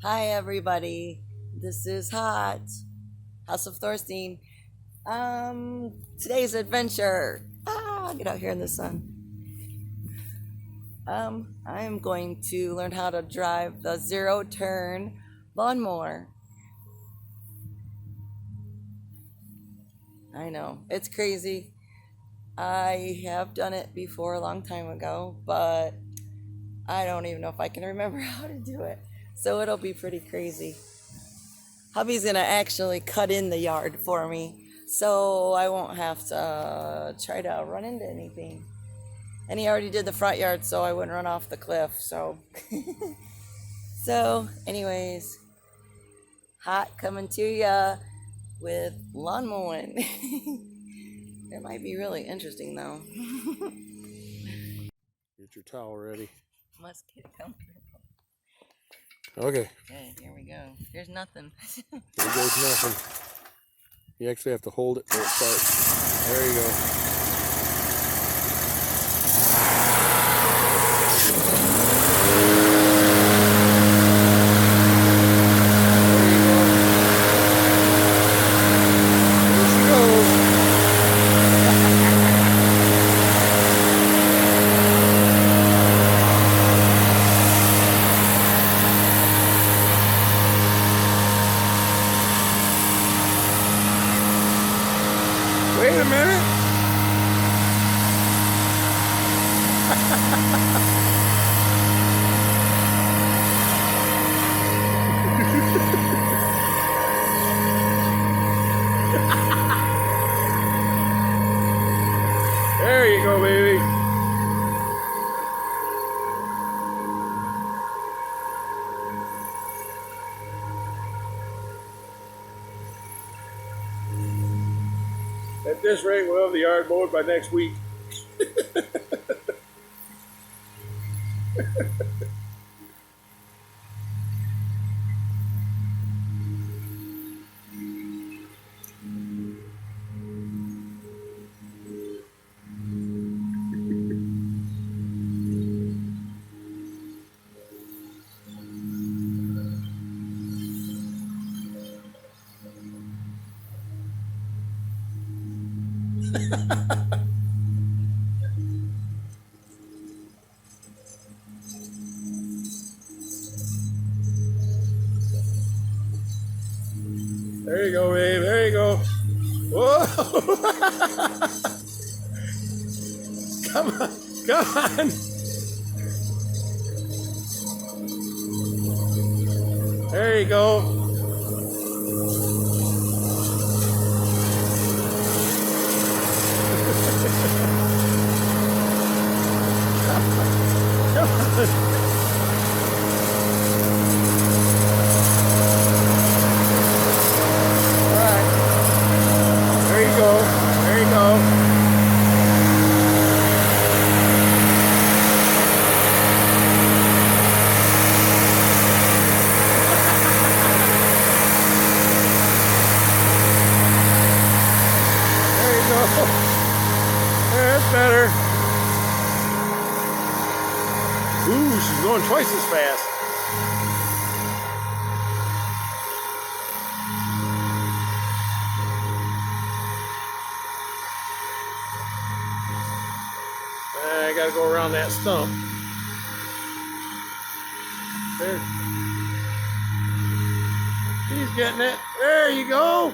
Hi everybody, this is HoT, House of Thorstein. Today's adventure. Get out here in the sun. I am going to learn how to drive the zero turn lawnmower. I know, it's crazy. I have done it before a long time ago, but I don't even know if I can remember how to do it. So it'll be pretty crazy. Hubby's gonna actually cut in the yard for me, so I won't have to try to run into anything. And he already did the front yard, so I wouldn't run off the cliff. So, anyways, HoT coming to ya with lawn mowing. It might be really interesting though. Get your towel ready. Must get comfortable. Okay. Okay, here we go. There's nothing. There goes nothing. You actually have to hold it till it starts. There you go. Wait a minute. There you go, baby. At this rate, we'll have the yard mowed by next week. There you go, babe. There you go. Whoa! Come on. Come on. There you go. That's better. Ooh, she's going twice as fast. I gotta go around that stump. There. She's getting it. There you go.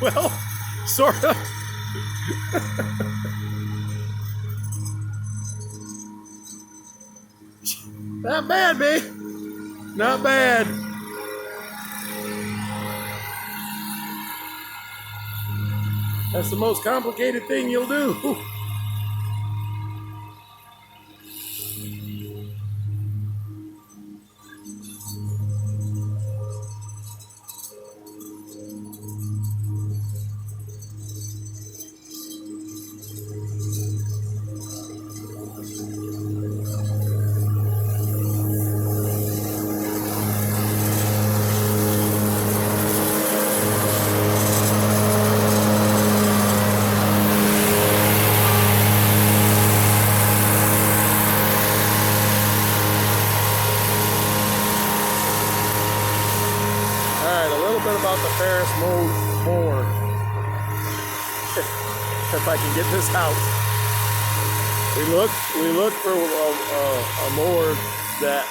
Well, sort of. Not bad, babe. Not bad. That's the most complicated thing you'll do. Ferris mower. If I can get this out. We look for a mower that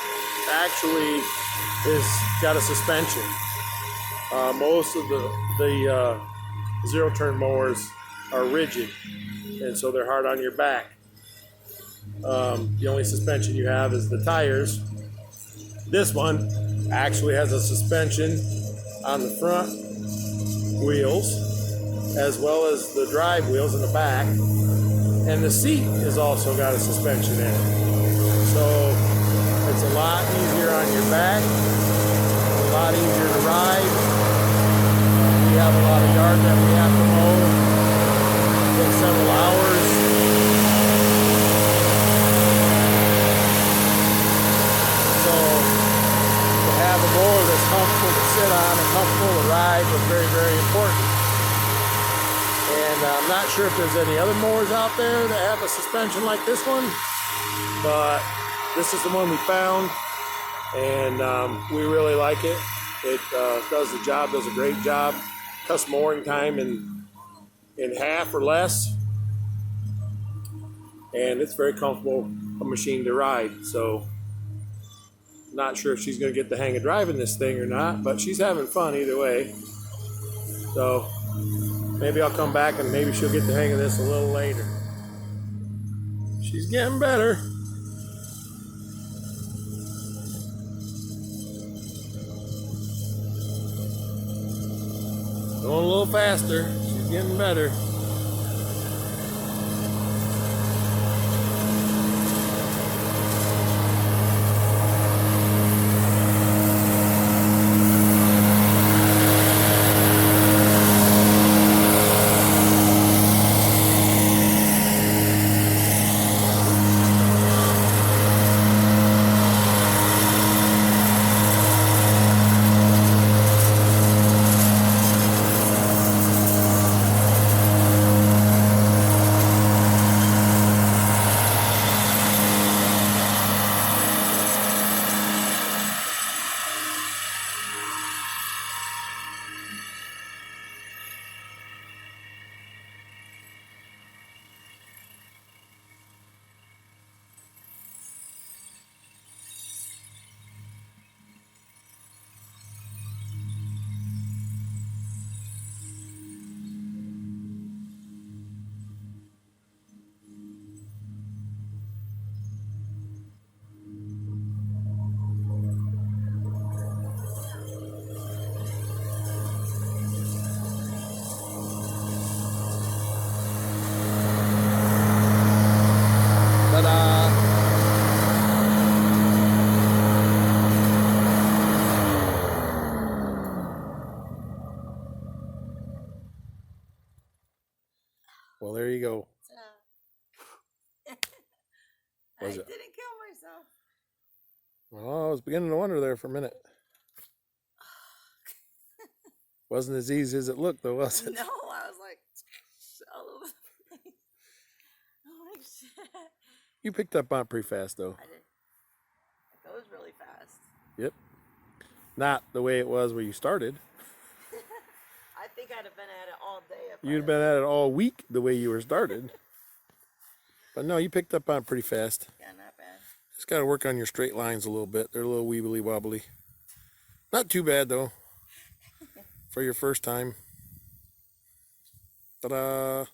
actually is got a suspension. Most of the zero-turn mowers are rigid, and so they're hard on your back. The only suspension you have is the tires. This one actually has a suspension on the front wheels, as well as the drive wheels in the back, and the seat has also got a suspension in it. So it's a lot easier on your back, a lot easier to ride. We have a lot of yard that we have to mow. It takes several hours. So to have a mower that's comfortable to sit on and comfortable to ride was very, very important. And I'm not sure if there's any other mowers out there that have a suspension like this one, but this is the one we found, and we really like it. It does the job, does a great job. Cuts mowing time in half or less, and it's very comfortable a machine to ride. So not sure if she's going to get the hang of driving this thing or not, but she's having fun either way. So maybe I'll come back and maybe she'll get the hang of this a little later. She's getting better. Going a little faster. She's getting better. Well, there you go. I Was it? didn't kill myself. Well, I was beginning to wonder there for a minute. Wasn't as easy as it looked, though, was it? No, I was like, all over the place. I'm like, shit. You picked up on it pretty fast, though. I did. It goes really fast. Yep. Not the way it was where you started. I think I'd have been at it all day. If You'd have been at it all week the way you were started. But no, you picked up on it pretty fast. Yeah, not bad. Just got to work on your straight lines a little bit. They're a little weebly wobbly. Not too bad, though, for your first time. Ta-da!